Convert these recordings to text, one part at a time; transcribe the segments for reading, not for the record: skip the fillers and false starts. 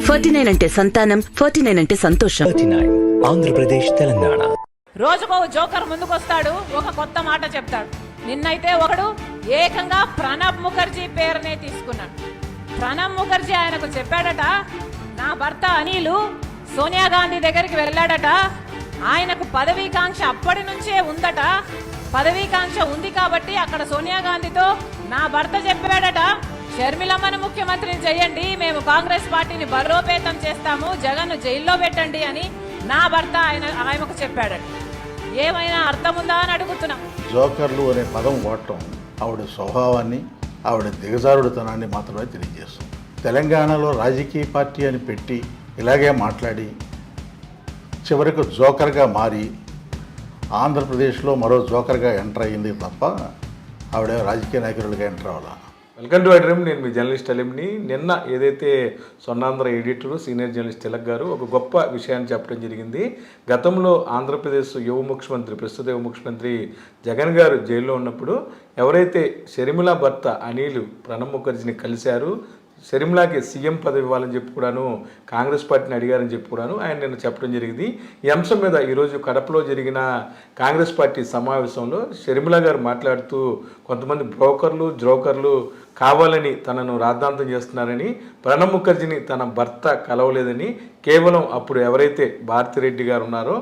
49 అంటే సంతానం, 49 అంటే సంతోషం. 39 ఆంధ్రప్రదేశ్ తెలంగాణ. రోజుకో జోకర్ ముందుకొస్తాడు, ఒక కొత్త మాట చెప్తాడు. నిన్నైతే ఒకడు ఏకంగా ప్రణబ్ ముఖర్జీ పేరునే తీసుకున్నాడు. ప్రణబ్ ముఖర్జీ ఆయనకు చెప్పాడట, నా భర్త అనిలు సోనియా గాంధీ దగ్గరికి వెళ్ళాడట, ఆయనకు పదవీకాంక్ష అప్పటి నుంచే ఉందట, పదవీకాంక్ష ఉంది కాబట్టి అక్కడ సోనియా గాంధీతో నా భర్త చెప్పాడట, షర్మిలమ్మను ముఖ్యమంత్రిని చేయండి, మేము కాంగ్రెస్ పార్టీని బలోపేతం చేస్తాము, జగన్ను జైల్లో పెట్టండి అని నా భర్త ఆయనకు చెప్పాడట. ఏమైనా అర్థం ఉందా అని అడుగుతున్నాం. జోకర్లు అనే పదం వాడటం ఆవిడ స్వభావాన్ని, ఆవిడ దిగజారుడుతనాన్ని మాత్రమే తెలియజేస్తుంది. తెలంగాణలో రాజకీయ పార్టీ అని పెట్టి ఇలాగే మాట్లాడి చివరికి జోకర్గా మారి ఆంధ్రప్రదేశ్లో మరో జోకర్గా ఎంటర్ అయ్యింది తప్ప ఆవిడ రాజకీయ నాయకులుగా ఎంటర్ అవ్వాల. Welcome to iDream. నేను మీ జర్నలిస్ట్ అలీంని. నిన్న ఏదైతే Swarnandhra editor senior journalist Tilak గారు ఒక గొప్ప విషయాన్ని చెప్పడం జరిగింది. గతంలో ఆంధ్రప్రదేశ్ ప్రస్తుత యువ ముఖ్యమంత్రి జగన్ గారు జైల్లో ఉన్నప్పుడు ఎవరైతే షర్మిల భర్త అనిల్ ప్రణబ్ ముఖర్జీని కలిశారు, షర్మిలాకి సీఎం పదవి ఇవ్వాలని చెప్పి కూడాను కాంగ్రెస్ పార్టీని అడిగారని చెప్పి కూడాను ఆయన నిన్న చెప్పడం జరిగింది. ఈ అంశం మీద ఈరోజు కడపలో జరిగిన కాంగ్రెస్ పార్టీ సమావేశంలో షర్మిల గారు మాట్లాడుతూ కొంతమంది జోకర్లు కావాలని తనను రాద్ధాంతం చేస్తున్నారని, ప్రణబ్ ముఖర్జీని తన భర్త కలవలేదని, కేవలం అప్పుడు ఎవరైతే భారతిరెడ్డి గారు ఉన్నారో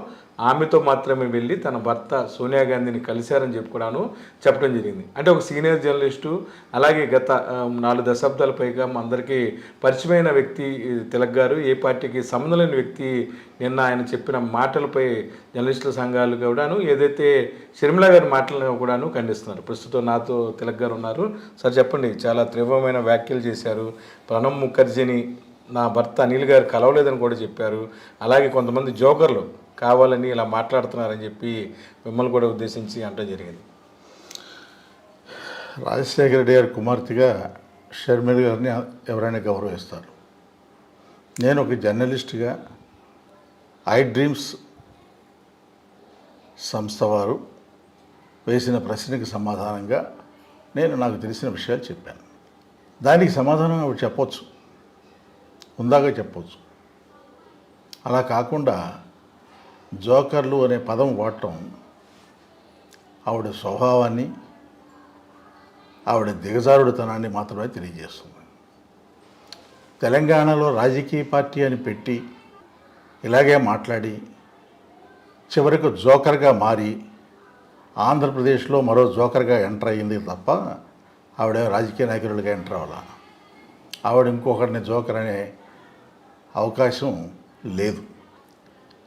ఆమెతో మాత్రమే వెళ్ళి తన భర్త సోనియా గాంధీని కలిశారని చెప్పడం జరిగింది. అంటే ఒక సీనియర్ జర్నలిస్టు, అలాగే గత 4 దశాబ్దాల పైగా అందరికీ పరిచయమైన వ్యక్తి తిలక్ గారు, ఏ పార్టీకి సంబంధం లేని వ్యక్తి నిన్న ఆయన చెప్పిన మాటలపై జర్నలిస్టుల సంఘాలు కూడాను ఏదైతే షర్మిల గారి మాటలను కూడాను ఖండిస్తున్నారు. ప్రస్తుతం నాతో తిలక్ గారు ఉన్నారు. సార్ చెప్పండి, చాలా తీవ్రమైన వ్యాఖ్యలు చేశారు. ప్రణబ్ ముఖర్జీని నా భర్త అనిల్ గారు కలవలేదని కూడా చెప్పారు. అలాగే కొంతమంది జోకర్లు కావాలని ఇలా మాట్లాడుతున్నారని చెప్పి మిమ్మల్ని కూడా ఉద్దేశించి అంటే జరిగింది. రాజశేఖర రెడ్డి గారి కుమార్తెగా షర్మిల గారిని ఎవరైనా గౌరవిస్తారు. నేను ఒక జర్నలిస్ట్గా ఐడ్రీమ్స్ సంస్థ వారు వేసిన ప్రశ్నకి సమాధానంగా నేను నాకు తెలిసిన విషయాలు చెప్పాను. దానికి సమాధానం ఆవిడ చెప్పొచ్చు, ఉందాగా చెప్పొచ్చు. అలా కాకుండా జోకర్లు అనే పదం వాడటం ఆవిడ స్వభావాన్ని, ఆవిడ దిగజారుడుతనాన్ని మాత్రమే తెలియజేస్తుంది. తెలంగాణలో రాజకీయ పార్టీ అని పెట్టి ఇలాగే మాట్లాడి చివరికి జోకర్గా మారి ఆంధ్రప్రదేశ్లో మరో జోకర్గా ఎంటర్ అయ్యింది తప్ప ఆవిడ రాజకీయ నాయకులుగా ఎంటర్ అవ్వాల. ఆవిడ ఇంకొకరిని జోకర్ అనే అవకాశం లేదు.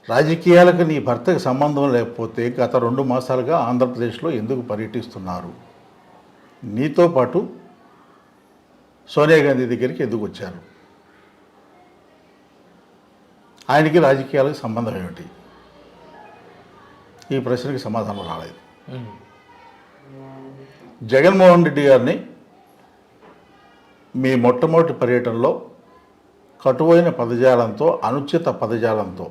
రాజకీయాలకు నీ భర్తకు సంబంధం లేకపోతే గత 2 మాసాలుగా ఆంధ్రప్రదేశ్లో ఎందుకు పర్యటిస్తున్నారు? నీతో పాటు సోనియా గాంధీ దగ్గరికి ఎందుకు వచ్చారు? ఆయనకి రాజకీయాలకు సంబంధం ఏమిటి? ఈ ప్రశ్నకి సమాధానం రాలేదు. జగన్మోహన్ రెడ్డి గారిని మీ మొట్టమొదటి పర్యటనలో కటువైన పదజాలంతో, అనుచిత పదజాలంతో,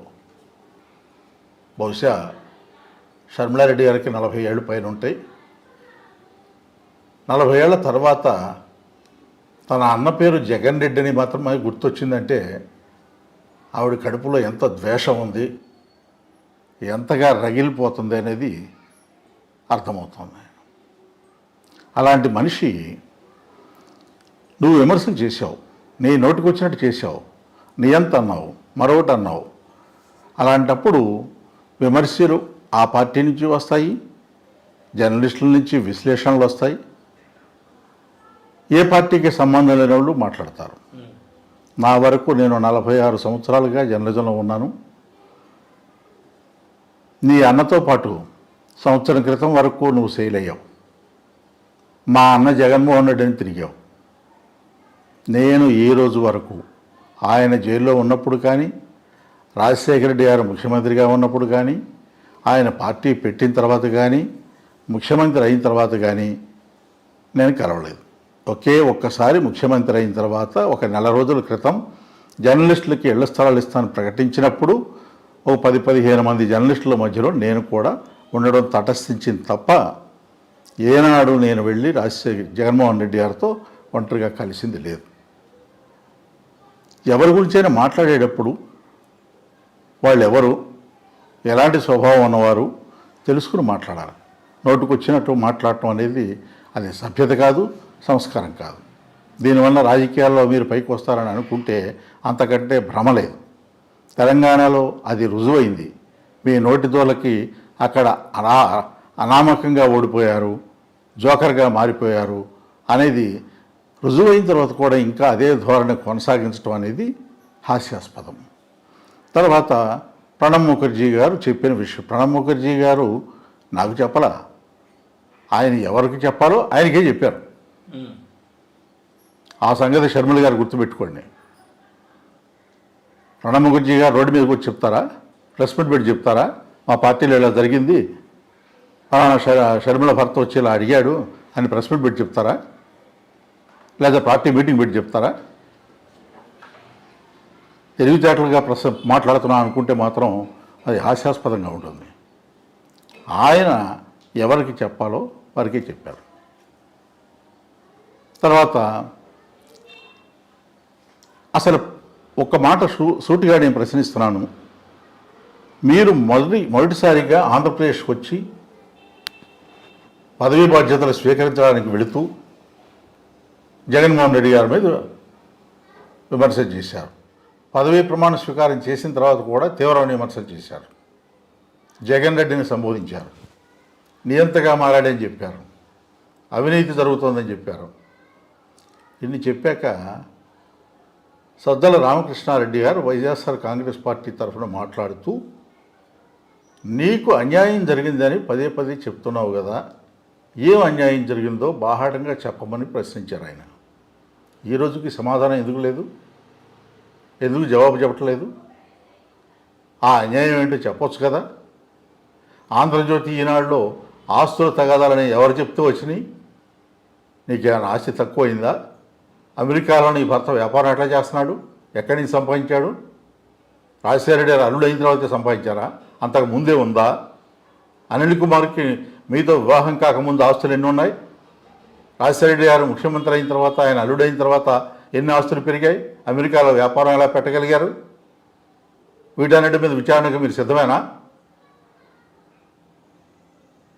బహుశా షర్మిలారెడ్డి గారికి 40 ఏళ్ళు పైన ఉంటాయి, 40 ఏళ్ల తర్వాత తన అన్న పేరు జగన్ రెడ్డి అని మాత్రమే గుర్తొచ్చిందంటే ఆవిడ కడుపులో ఎంత ద్వేషం ఉంది, ఎంతగా రగిలిపోతుంది అనేది అర్థమవుతుంది. అలాంటి మనిషి నువ్వు విమర్శలు చేశావు, నీ నోటికి వచ్చినట్టు చేశావు, నీ ఎంత అన్నావు, మరొకటి అన్నావు. అలాంటప్పుడు విమర్శలు ఆ పార్టీ నుంచి వస్తాయి, జర్నలిస్టుల నుంచి విశ్లేషణలు వస్తాయి, ఏ పార్టీకి సంబంధం లేని వాళ్ళు మాట్లాడతారు. నా వరకు నేను 46 సంవత్సరాలుగా జర్నలిజంలో ఉన్నాను. నీ అన్నతో పాటు సంవత్సరం క్రితం వరకు నువ్వు సెయిల్ అయ్యావు. మా అన్న జగన్మోహన్ రెడ్డిని తిరిగావు. నేను ఈ రోజు వరకు ఆయన జైల్లో ఉన్నప్పుడు కానీ, రాజశేఖర రెడ్డి గారు ముఖ్యమంత్రిగా ఉన్నప్పుడు కానీ, ఆయన పార్టీ పెట్టిన తర్వాత కానీ, ముఖ్యమంత్రి అయిన తర్వాత కానీ నేను కలవలేదు. ఒక్కసారి ముఖ్యమంత్రి అయిన తర్వాత ఒక 1 నెల రోజుల క్రితం జర్నలిస్టులకి ఇళ్ల స్థలాలు ఇస్తానని ప్రకటించినప్పుడు ఓ 10-15 మంది జర్నలిస్టుల మధ్యలో నేను కూడా ఉండడం తటస్థించింది తప్ప ఏనాడు నేను వెళ్ళి జగన్మోహన్ రెడ్డి గారితో ఒంటరిగా కలిసింది లేదు. ఎవరి గురించైనా మాట్లాడేటప్పుడు వాళ్ళు ఎవరు, ఎలాంటి స్వభావం ఉన్నవారు తెలుసుకుని మాట్లాడాలి. నోటుకు వచ్చినట్టు మాట్లాడటం అనేది అది సభ్యత కాదు, సంస్కారం కాదు. దీనివల్ల రాజకీయాల్లో మీరు పైకి వస్తారని అనుకుంటే అంతకంటే భ్రమ లేదు. తెలంగాణలో అది రుజువైంది. మీ నోటి దోలకి అక్కడ అనామకంగా ఓడిపోయారు, జోకర్గా మారిపోయారు అనేది రుజువైన తర్వాత కూడా ఇంకా అదే ధోరణి కొనసాగించడం అనేది హాస్యాస్పదం. తర్వాత ప్రణబ్ ముఖర్జీ గారు చెప్పిన విషయం, ప్రణబ్ ముఖర్జీ గారు నాకు చెప్పలా, ఆయన ఎవరికి చెప్పాలో ఆయనకే చెప్పారు. ఆ సంగతి షర్మిల గారు గుర్తుపెట్టుకోండి. ప్రణబ్ ముఖర్జీ గారు రోడ్డు మీదకి వచ్చి చెప్తారా, ప్రెస్ మీట్ పెట్టి చెప్తారా, మా పార్టీలో ఇలా జరిగింది, షర్మిల భర్త వచ్చి ఇలా అడిగాడు అని ప్రెస్ మీట్ పెట్టి చెప్తారా, లేదా పార్టీ మీటింగ్ పెట్టి చెప్తారా? తెలివితేటలుగా మాట్లాడుతున్నాం అనుకుంటే మాత్రం అది హాస్యాస్పదంగా ఉంటుంది. ఆయన ఎవరికి చెప్పాలో వారికే చెప్పారు. తర్వాత అసలు ఒక్క మాట సూటిగా నేను ప్రశ్నిస్తున్నాను. మీరు మొదటిసారిగా ఆంధ్రప్రదేశ్కి వచ్చి పదవీ బాధ్యతలు స్వీకరించడానికి వెళుతూ జగన్మోహన్ రెడ్డి గారి మీద విమర్శ చేశారు. పదవీ ప్రమాణ స్వీకారం చేసిన తర్వాత కూడా తీవ్రమైన విమర్శలు చేశారు. జగన్ రెడ్డిని సంబోధించారు, నియంతగా మారాడని చెప్పారు, అవినీతి జరుగుతోందని చెప్పారు. ఇన్ని చెప్పాక సద్దల రామకృష్ణారెడ్డి గారు వైఎస్ఆర్ కాంగ్రెస్ పార్టీ తరఫున మాట్లాడుతూ, నీకు అన్యాయం జరిగిందని పదే పదే చెప్తున్నావు కదా, ఏం అన్యాయం జరిగిందో బాహాటంగా చెప్పమని ప్రశ్నించారు ఆయన. ఈ రోజుకి సమాధానం ఎందుకు లేదు, ఎందుకు జవాబు చెప్పట్లేదు? ఆ అన్యాయం ఏంటో చెప్పొచ్చు కదా. ఆంధ్రజ్యోతి ఈనాడులో ఆస్తుల తగాదాలని ఎవరు చెప్తూ వచ్చినాయి? నీకేమైనా ఆస్తి తక్కువైందా? అమెరికాలో నీ భర్త వ్యాపారం ఎట్లా చేస్తున్నాడు, ఎక్కడి నుంచి సంపాదించాడు? రాజశేఖర రెడ్డి గారు అల్లుడు అయిన తర్వాత సంపాదించారా, అంతకు ముందే ఉందా? అనిల్ కుమార్కి మీతో వివాహం కాకముందు ఆస్తులు ఎన్ని ఉన్నాయి? రాజశేఖర రెడ్డి గారు ముఖ్యమంత్రి అయిన తర్వాత, ఆయన అల్లుడైన తర్వాత ఎన్ని ఆస్తులు పెరిగాయి? అమెరికాలో వ్యాపారం ఎలా పెట్టగలిగారు? వీటన్నిటి మీద విచారణకు మీరు సిద్ధమేనా?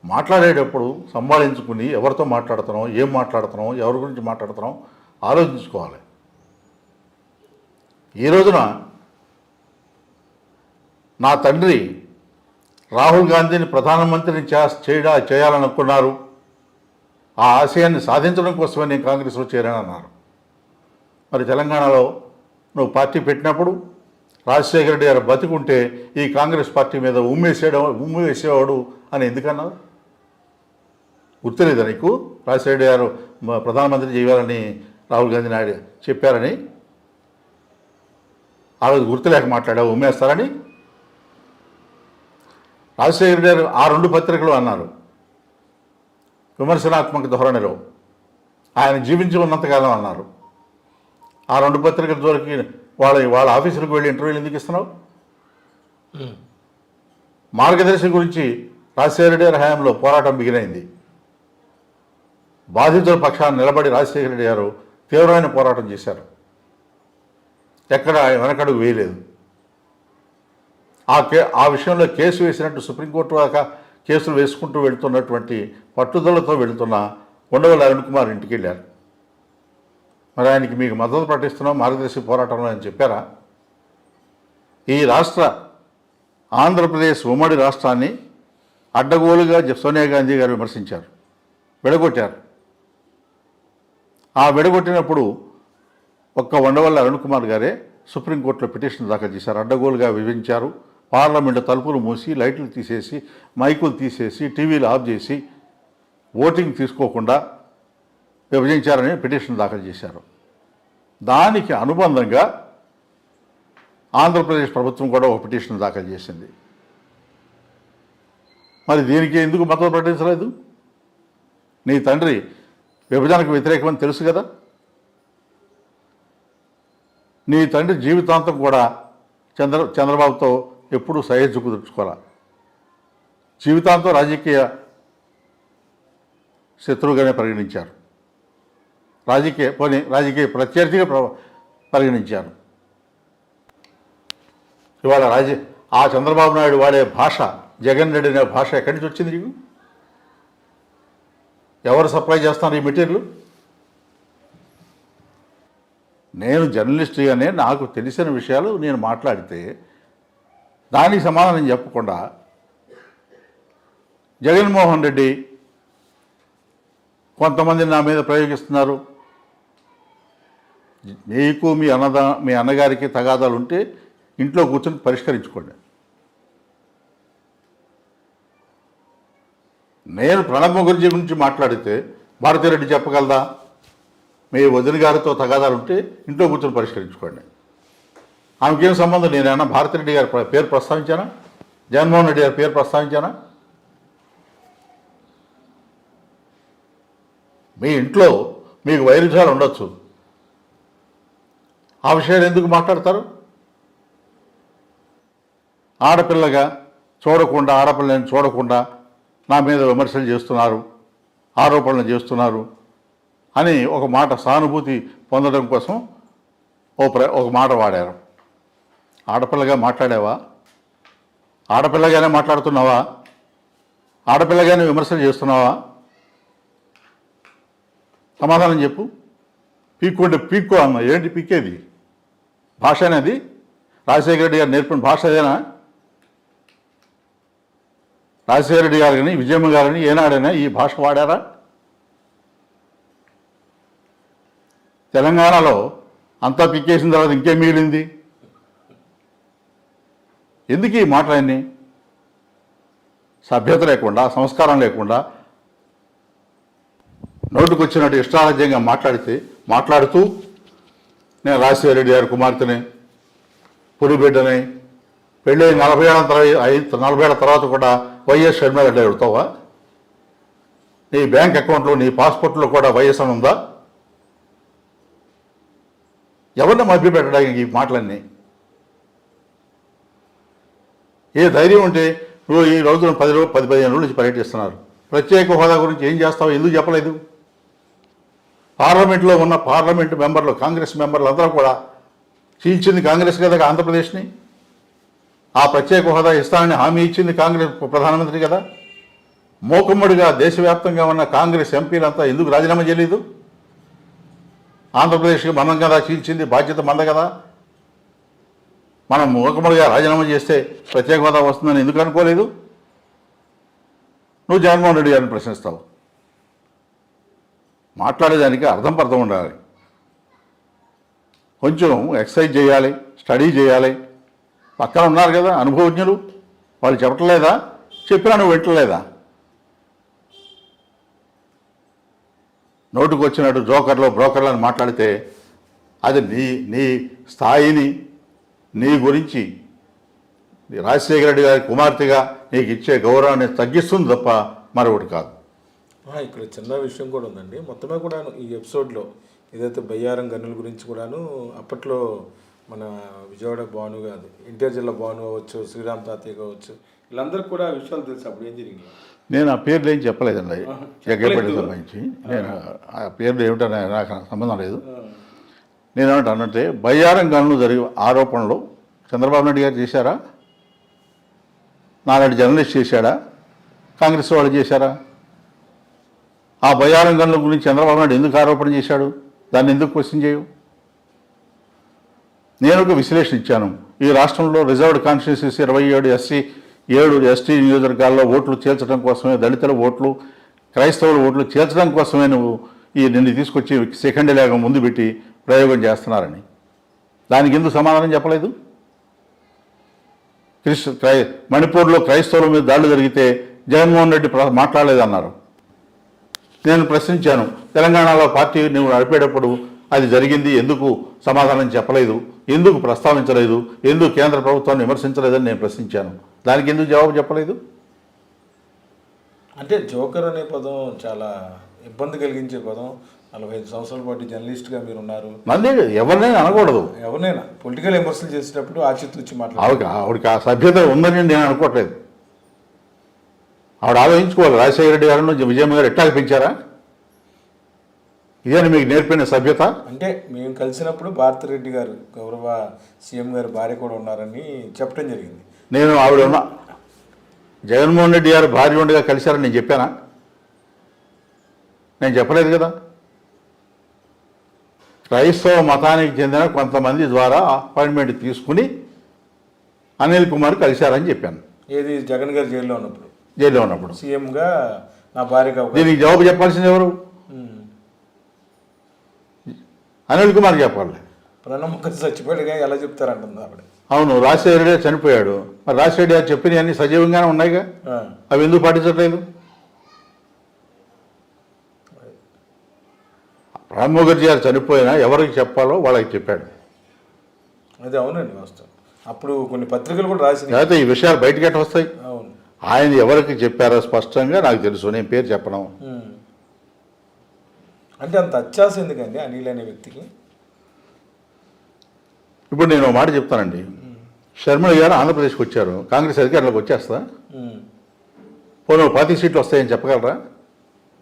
మాట్లాడేటప్పుడు సంభాళించుకుని ఎవరితో మాట్లాడుతున్నాం, ఏం మాట్లాడుతున్నాం, ఎవరి గురించి మాట్లాడుతున్నాం ఆలోచించుకోవాలి. ఈ రోజున నా తండ్రి రాహుల్ గాంధీని ప్రధానమంత్రిని చేయాలనుకున్నారు, ఆ ఆశయాన్ని సాధించడం కోసమే నేను కాంగ్రెస్లో చేరానన్నారు. మరి తెలంగాణలో నువ్వు పార్టీ పెట్టినప్పుడు రాజశేఖర రెడ్డి గారు బతికుంటే ఈ కాంగ్రెస్ పార్టీ మీద ఉమ్మివేసేవాడు అని ఎందుకన్నావు? గుర్తులేదా నీకు? రాజశేఖర రెడ్డి గారు ప్రధానమంత్రి చేయాలని రాహుల్ గాంధీ నాయుడు చెప్పారని ఆ రోజు గుర్తులేక మాట్లాడావు, ఉమ్మేస్తారని. రాజశేఖర రెడ్డి గారు ఆ రెండు పత్రికలు అన్నారు విమర్శనాత్మక ధోరణిలో, ఆయన జీవించి ఉన్నంతకాలం అన్నారు. ఆ రెండు పత్రికల జోలికి వాళ్ళ ఆఫీసులకు వెళ్ళి ఇంటర్వ్యూలు ఎందుకు ఇస్తున్నావు? మార్గదర్శి గురించి రాజశేఖర రెడ్డి గారి హయాంలో పోరాటం బిగినైంది. బాధితుల పక్షాన్ని నిలబడి రాజశేఖర రెడ్డి గారు తీవ్రమైన పోరాటం చేశారు, ఎక్కడ వెనకడుగు వేయలేదు. ఆ విషయంలో కేసు వేసినట్టు సుప్రీంకోర్టు దాకా కేసులు వేసుకుంటూ వెళుతున్నటువంటి పట్టుదలతో వెళుతున్న ఉండవల్లి అరుణ్ కుమార్ ఇంటికి వెళ్ళారు. మరి ఆయనకి మీకు మద్దతు ప్రకటిస్తున్నాం మార్గదర్శి పోరాటంలో అని చెప్పారా? ఈ ఆంధ్రప్రదేశ్ ఉమ్మడి రాష్ట్రాన్ని అడ్డగోలుగా సోనియా గాంధీ గారు విమర్శించారు, విడగొట్టారు. ఆ విడగొట్టినప్పుడు ఒక్క ఉండవల్లి అరుణ్ కుమార్ గారే సుప్రీంకోర్టులో పిటిషన్ దాఖలు చేశారు. అడ్డగోలుగా విభజించారు, పార్లమెంటు తలుపులు మూసి, లైట్లు తీసేసి, మైకులు తీసేసి, టీవీలు ఆఫ్ చేసి, ఓటింగ్ తీసుకోకుండా విభజించారని పిటిషన్ దాఖలు చేశారు. దానికి అనుబంధంగా ఆంధ్రప్రదేశ్ ప్రభుత్వం కూడా ఒక పిటిషన్ దాఖలు చేసింది. మరి దీనికి ఎందుకు మద్దతు ప్రకటించలేదు? నీ తండ్రి విభజనకు వ్యతిరేకమని తెలుసు కదా. నీ తండ్రి జీవితాంతం కూడా చంద్రబాబుతో ఎప్పుడూ సహజ కుదుర్చుకోవాలి. జీవితాంతం రాజకీయ శత్రువుగానే పరిగణించారు, రాజకీయ ప్రత్యర్థిగా పరిగణించారు. ఇవాళ ఆ చంద్రబాబు నాయుడు వాడే భాష, జగన్ రెడ్డి అనే భాష ఎక్కడి నుంచి వచ్చింది నీకు? ఎవరు సప్లై చేస్తున్నారు ఈ మెటీరియల్? నేను జర్నలిస్ట్గానే నాకు తెలిసిన విషయాలు నేను మాట్లాడితే దానికి సమాధానం చెప్పకుండా జగన్మోహన్ రెడ్డి కొంతమంది నా మీద ప్రయోగిస్తున్నారు. మీకు మీ అన్నగారికి తగాదాలు ఉంటే ఇంట్లో కూర్చొని పరిష్కరించుకోండి. నేను ప్రణబ్ ముఖర్జీ గురించి మాట్లాడితే భారతిరెడ్డి చెప్పగలదా? మీ వదిన గారితో తగాదాలు ఉంటే ఇంట్లో కూర్చొని పరిష్కరించుకోండి. ఆమెకేం సంబంధం? నేనైనా భారతిరెడ్డి గారి పేరు ప్రస్తావించానా? జగన్మోహన్ రెడ్డి గారి పేరు ప్రస్తావించానా? మీ ఇంట్లో మీకు వైరుధ్యాలు ఉండొచ్చు, ఆ విషయాలు ఎందుకు మాట్లాడతారు? ఆడపిల్లని చూడకుండా నా మీద విమర్శలు చేస్తున్నారు, ఆరోపణలు చేస్తున్నారు అని ఒక మాట సానుభూతి పొందడం కోసం ఒక మాట వాడారు. ఆడపిల్లగా మాట్లాడావా? ఆడపిల్లగానే మాట్లాడుతున్నావా? ఆడపిల్లగానే విమర్శలు చేస్తున్నావా? సమాధానం చెప్పు. పీక్కో అన్న. ఏంటి పీకేది? భాష అనేది రాజశేఖర రెడ్డి గారు నేర్పిన భాష అదేనా? రాజశేఖర రెడ్డి గారు కానీ విజయమ్మ గారని ఏనాడైనా ఈ భాష వాడారా? తెలంగాణలో అంతా పీకేసిన తర్వాత ఇంకేం మిగిలింది? ఎందుకు ఈ మాటలన్నీ? సభ్యత లేకుండా, సంస్కారం లేకుండా నోటుకొచ్చినట్టు ఇష్టారాజ్యంగా మాట్లాడుతూ నేను రాజశేఖర రెడ్డి గారి కుమార్తెని, పులిబిడ్డని, పెళ్ళి 40 ఏళ్ళ తర్వాత కూడా వైఎస్ షర్మిలారెడ్డి అడుగుతావా? నీ బ్యాంక్ అకౌంట్లో, నీ పాస్పోర్ట్లో కూడా వైఎస్ అని ఉందా? ఎవరిని మభ్యపెట్టడానికి ఈ మాటలన్నీ? ఏ ధైర్యం ఉంటే నువ్వు ఈ రోజున 10-15 రోజుల నుంచి పర్యటిస్తున్నారు. ప్రత్యేక హోదా గురించి ఏం చేస్తావు? ఎందుకు చెప్పలేదు? పార్లమెంట్లో ఉన్న పార్లమెంటు మెంబర్లు, కాంగ్రెస్ మెంబర్లు అందరూ కూడా చీల్చింది కాంగ్రెస్ కదా ఆంధ్రప్రదేశ్ని. ఆ ప్రత్యేక హోదా ఇస్తానని హామీ ఇచ్చింది కాంగ్రెస్ ప్రధానమంత్రి కదా. మోకమ్మడిగా దేశవ్యాప్తంగా ఉన్న కాంగ్రెస్ ఎంపీలంతా ఎందుకు రాజీనామా చేయలేదు? ఆంధ్రప్రదేశ్కి మనం కదా చీల్చింది, బాధ్యత మంద కదా. మనం మూకమ్మడిగా రాజీనామా చేస్తే ప్రత్యేక హోదా వస్తుందని ఎందుకు అనుకోలేదు? నువ్వు జగన్మోహన్ రెడ్డి గారిని ప్రశ్నిస్తావు. మాట్లాడేదానికి అర్థం ఉండాలి. కొంచెం ఎక్సర్సైజ్ చేయాలి, స్టడీ చేయాలి. పక్కన ఉన్నారు కదా అనుభవజ్ఞులు, వాళ్ళు చెప్పట్లేదా? చెప్పినా నువ్వు వింటలేదా? నోటుకు వచ్చినట్టు బ్రోకర్లు అని మాట్లాడితే అది నీ స్థాయిని, నీ గురించి రాజశేఖర రెడ్డి గారి కుమార్తెగా నీకు ఇచ్చే గౌరవాన్ని తగ్గిస్తుంది తప్ప మరొకటి కాదు. ఇక్కడ చిన్న విషయం కూడా ఉందండి. మొత్తమే కూడాను ఈ ఎపిసోడ్లో ఏదైతే బయ్యారం గనుల గురించి కూడాను అప్పట్లో మన విజయవాడ భాను కాదు, ఎన్టీఆర్ జిల్లా భాను కావచ్చు, శ్రీరామ్ తాతయ్య కావచ్చు, వీళ్ళందరికీ కూడా ఆ విషయాలు తెలుసు. అప్పుడు ఏం జరిగింది? నేను ఆ పేర్లు ఏం చెప్పలేదండి. జగ్గపేట సంబంధించి నేను ఆ పేర్లు ఏమిటనే నాకు సంబంధం లేదు. నేనేమంటే బయ్యారం గనులు జరిగే ఆరోపణలు చంద్రబాబు నాయుడు గారు చేశారా? నాలాంటి జర్నలిస్ట్ చేశాడా? కాంగ్రెస్ వాళ్ళు చేశారా? ఆ బయ్యారం గనుల గురించి చంద్రబాబు నాయుడు ఎందుకు ఆరోపణ చేశాడు? దాన్ని ఎందుకు క్వశ్చన్ చేయవు? నేను ఒక విశ్లేషణ ఇచ్చాను. ఈ రాష్ట్రంలో రిజర్వ్డ్ కాన్స్టిట్యూన్సీస్ 27 ఎస్టీ నియోజకవర్గాల్లో ఓట్లు చేర్చడం కోసమే, దళితుల ఓట్లు, క్రైస్తవుల ఓట్లు చేర్చడం కోసమే నిన్ను తీసుకొచ్చి సెకండ్ లేక ముందు పెట్టి ప్రయోగం చేస్తున్నారని దానికి ఎందుకు సమాధానం చెప్పలేదు? మణిపూర్లో క్రైస్తవుల మీద దాడులు జరిగితే జగన్మోహన్ రెడ్డి మాట్లాడలేదన్నారు. నేను ప్రశ్నించాను, తెలంగాణలో పార్టీ నువ్వు నడిపేటప్పుడు అది జరిగింది, ఎందుకు సమాధానం చెప్పలేదు, ఎందుకు ప్రస్తావించలేదు, ఎందుకు కేంద్ర ప్రభుత్వాన్ని విమర్శించలేదని నేను ప్రశ్నించాను. దానికి ఎందుకు జవాబు చెప్పలేదు? అంటే జోకర్ అనే పదం చాలా ఇబ్బంది కలిగించే పదం. 45 సంవత్సరాల పాటు జర్నలిస్ట్గా మీరు ఉన్నారు. మంది ఎవరినైనా అనకూడదు. ఎవరినైనా పొలిటికల్ విమర్శలు చేసేటప్పుడు ఆచితూచి మాట్లాడాలి. ఆవిడకి ఆ సభ్యత ఉందని నేను అనుకోవట్లేదు. ఆవిడ ఆలోచించుకోవాలి. రాజశేఖర రెడ్డి గారు, విజయమ్మ గారు ఎట్లా పెంచారా? ఇదేనా మీకు నేర్పిన సభ్యత? అంటే మేము కలిసినప్పుడు భారతిరెడ్డి గారు గౌరవ సీఎం గారి భార్య కూడా ఉన్నారని చెప్పడం జరిగింది. నేను ఆవిడ ఉన్న జగన్మోహన్ రెడ్డి గారు భార్య ఉండగా కలిశారని నేను చెప్పానా? నేను చెప్పలేదు కదా. క్రైస్తవ మతానికి చెందిన కొంతమంది ద్వారా అపాయింట్మెంట్ తీసుకుని అనిల్ కుమార్ కలిశారని చెప్పాను. ఏది జగన్ గారు జైల్లో ఉన్నప్పుడు సీఎంగా నా భార్యగా దీనికి జవాబు చెప్పాల్సింది ఎవరు? అనిల్ కుమార్ చెప్పాలి. ప్రణబ్ ముఖర్జీ చచ్చిపోయాడుగా ఎలా చెప్తారంటుంది ఆవిడ. అవును, రాజశేఖర రెడ్డి చనిపోయాడు. మరి రాజశేఖర రెడ్డి చెప్పినవి అన్ని సజీవంగానే ఉన్నాయిగా, అవి ఎందుకు పాటించట్లేదు? ప్రణబ్ ముఖర్జీ గారు చనిపోయినా ఎవరికి చెప్పాలో వాళ్ళకి చెప్పాడు. అది అవునండి వాస్తవం. అప్పుడు కొన్ని పత్రికలు కూడా రాసి అయితే ఈ విషయాలు బయటకి ఎట్లా వస్తాయి? అవును, ఆయన ఎవరికి చెప్పారో స్పష్టంగా నాకు తెలుసు, నేను పేరు చెప్పడం. అంటే అంత అత్యాస ఎందుకండి అనిల్ అనే వ్యక్తికి? ఇప్పుడు నేను ఒక మాట చెప్తానండి. షర్మిల గారు ఆంధ్రప్రదేశ్కి వచ్చారు, కాంగ్రెస్ అధికారులకు వచ్చేస్తా పోనీ 40 సీట్లు వస్తాయని చెప్పగలరా?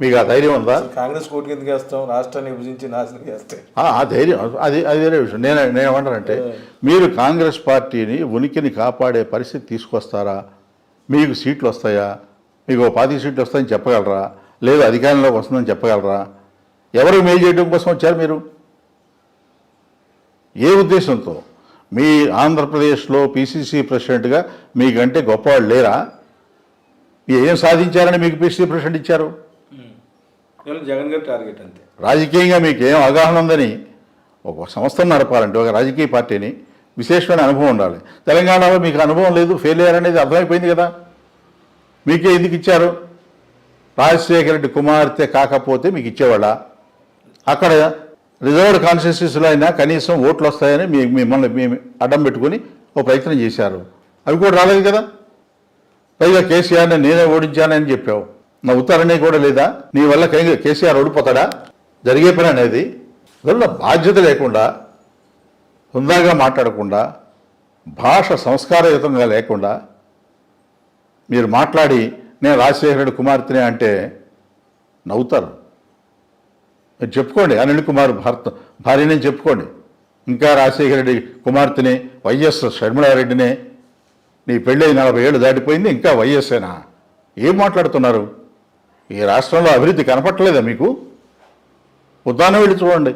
మీకు ఆ ధైర్యం ఉందా? కాంగ్రెస్ కోర్టుకి ఎందుకు వేస్తాం? రాష్ట్రాన్ని విభజించి నాశనం చేస్తే ఆ ధైర్యం అది వేరే విషయం. నేనేమంటానంటే, మీరు కాంగ్రెస్ పార్టీని ఉనికిని కాపాడే పరిస్థితి తీసుకొస్తారా? మీకు సీట్లు వస్తాయా? మీకు 40 సీట్లు వస్తాయని చెప్పగలరా? లేదు అధికారంలోకి వస్తుందని చెప్పగలరా? ఎవరు మేలు చేయడం కోసం వచ్చారు మీరు? ఏ ఉద్దేశంతో? మీ ఆంధ్రప్రదేశ్లో పిసిసి ప్రెసిడెంట్గా మీకంటే గొప్పవాళ్ళు లేరా? ఏం సాధించారని మీకు పిసిసి ప్రెసిడెంట్ ఇచ్చారు? జగన్ గారి టార్గెట్ అంతే. రాజకీయంగా మీకు ఏం అవగాహన ఉందని? ఒక సంస్థను నడపాలంటే, ఒక రాజకీయ పార్టీని విశేషమైన అనుభవం ఉండాలి. తెలంగాణలో మీకు అనుభవం లేదు, ఫెయిల్ అయ్యారనేది అర్థమైపోయింది కదా. మీకే ఎందుకు ఇచ్చారు? రాజశేఖర రెడ్డి కుమార్తె కాకపోతే మీకు ఇచ్చేవాళ్ళ? అక్కడ రిజర్వ్డ్ కాన్స్టిట్యూన్సీలో అయినా కనీసం ఓట్లు వస్తాయని మిమ్మల్ని అడ్డం పెట్టుకుని ఓ ప్రయత్నం చేశారు, అవి కూడా రాలేదు కదా. పైగా కేసీఆర్ని నేనే ఓడించానని చెప్పావు, నవ్వుతారనే కూడా లేదా? నీ వల్ల కేసీఆర్ ఓడిపోతాడా? జరిగే పని అనేది. అందువల్ల బాధ్యత లేకుండా, హుందాగా మాట్లాడకుండా, భాష సంస్కారయుతంగా లేకుండా మీరు మాట్లాడి నేను రాజశేఖర రెడ్డి కుమార్తెనే అంటే నవ్వుతారు. మీరు చెప్పుకోండి, అనిల్ కుమార్ భార్యనే చెప్పుకోండి. ఇంకా రాజశేఖర రెడ్డి కుమార్తెని వైఎస్ షర్మిలారెడ్డినే, నీ పెళ్ళి 40 ఏళ్ళు దాటిపోయింది, ఇంకా వైఎస్ఏనా? ఏం మాట్లాడుతున్నారు? ఈ రాష్ట్రంలో అభివృద్ధి కనపట్టలేదా మీకు? ఉద్దానం వెళ్ళి చూడండి,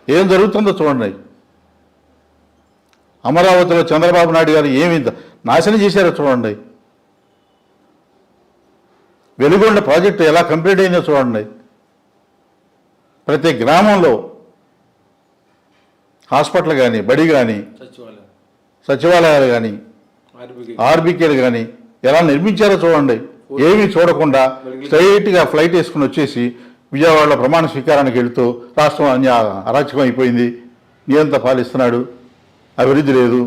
ఏం జరుగుతుందో చూడండి. అమరావతిలో చంద్రబాబు నాయుడు గారు ఏమి నాశనం చేశారో చూడండి. వెలుగొండ ప్రాజెక్టు ఎలా కంప్లీట్ అయిందో చూడండి. ప్రతి గ్రామంలో హాస్పిటల్ కానీ, బడి కానీ, సచివాలయాలు కానీ, ఆర్బీకేలు కానీ ఎలా నిర్మించారో చూడండి. ఏమీ చూడకుండా స్ట్రైట్గా ఫ్లైట్ వేసుకుని వచ్చేసి విజయవాడలో ప్రమాణ స్వీకారానికి వెళుతూ రాష్ట్రం అరాచకం అయిపోయింది, నియంత పాలిస్తున్నాడు, అభివృద్ధి లేదు,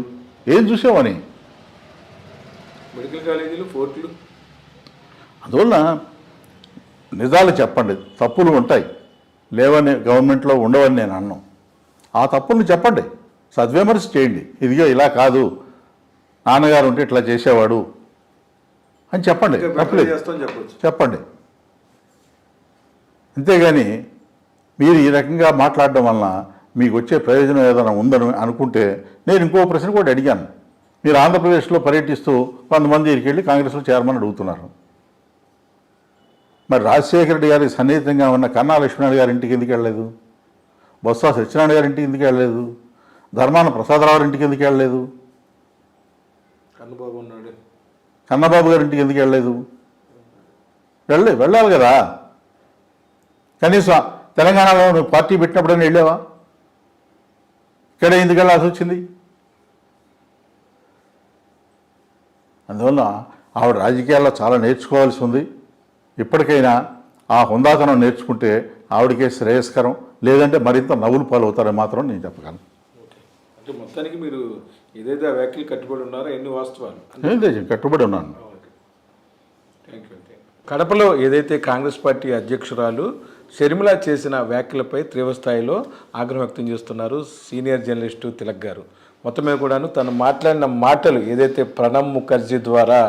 ఏం చూసామని. మెడికల్ కాలేజీలు, ఫోర్ట్లు. అందువల్ల నిజాలు చెప్పండి. తప్పులు ఉంటాయి, లేవని గవర్నమెంట్లో ఉండవని నేను అన్నాను. ఆ తప్పుల్ని చెప్పండి, సద్విమర్శ చేయండి. ఇదిగో ఇలా కాదు, నాన్నగారు ఉంటే ఇట్లా చేసేవాడు అని చెప్పండి, తప్పలేదు, చెప్పండి. అంతేగాని మీరు ఈ రకంగా మాట్లాడడం వలన మీకు వచ్చే ప్రయోజనం ఏదైనా ఉందని అనుకుంటే, నేను ఇంకో ప్రశ్న కూడా అడిగాను. మీరు ఆంధ్రప్రదేశ్లో పర్యటిస్తూ కొంతమంది దగ్గరికి వెళ్ళి కాంగ్రెస్లో చేరమని అడుగుతున్నారు. మరి రాజశేఖర రెడ్డి గారికి సన్నిహితంగా ఉన్న కన్నా లక్ష్మణ్ గారి ఇంటికి ఎందుకు వెళ్ళలేదు? బొత్స సత్యనారాయణ గారి ఇంటికి ఎందుకు వెళ్ళలేదు? ధర్మాన ప్రసాదరావు ఇంటికి ఎందుకు వెళ్ళలేదు? కన్నబాబు గారి ఇంటికి ఎందుకు వెళ్ళలేదు? వెళ్ళాలి కదా. కనీసం తెలంగాణలో నువ్వు పార్టీ పెట్టినప్పుడైనా వెళ్ళావా? ఇక్కడ ఎందుకు వెళ్ళాల్సి వచ్చింది? అందువల్ల ఆవిడ రాజకీయాల్లో చాలా నేర్చుకోవాల్సి ఉంది. ఇప్పటికైనా ఆ హుందాతనం నేర్చుకుంటే ఆవిడకే శ్రేయస్కరం, లేదంటే మరింత నవ్వులు పాలు అవుతారని మాత్రం నేను చెప్పగలను. అంటే మొత్తానికి మీరు ఏదైతే ఆ వ్యాఖ్యలు కట్టుబడి ఉన్నారో ఎన్ని వాస్తవాలు? కట్టుబడి ఉన్నాను. కడపలో ఏదైతే కాంగ్రెస్ పార్టీ అధ్యక్షురాలు షర్మిల చేసిన వ్యాఖ్యలపై తీవ్రస్థాయిలో ఆగ్రహం వ్యక్తం చేస్తున్నారు సీనియర్ జర్నలిస్టు తిలక్ గారు. మొత్తమే కూడాను తను మాట్లాడిన మాటలు ఏదైతే ప్రణబ్ ముఖర్జీ ద్వారా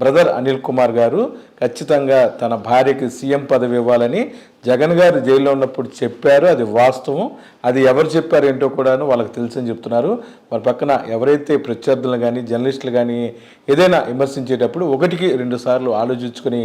బ్రదర్ అనిల్ కుమార్ గారు ఖచ్చితంగా తన భార్యకి సీఎం పదవి ఇవ్వాలని జగన్ గారు జైల్లో ఉన్నప్పుడు చెప్పారు. అది వాస్తవం. అది ఎవరు చెప్పారు ఏంటో కూడాను వాళ్ళకి తెలుసని చెప్తున్నారు. వారి పక్కన ఎవరైతే ప్రత్యర్థులు కానీ జర్నలిస్టులు కానీ ఏదైనా విమర్శించేటప్పుడు 1కి 2 సార్లు ఆలోచించుకొని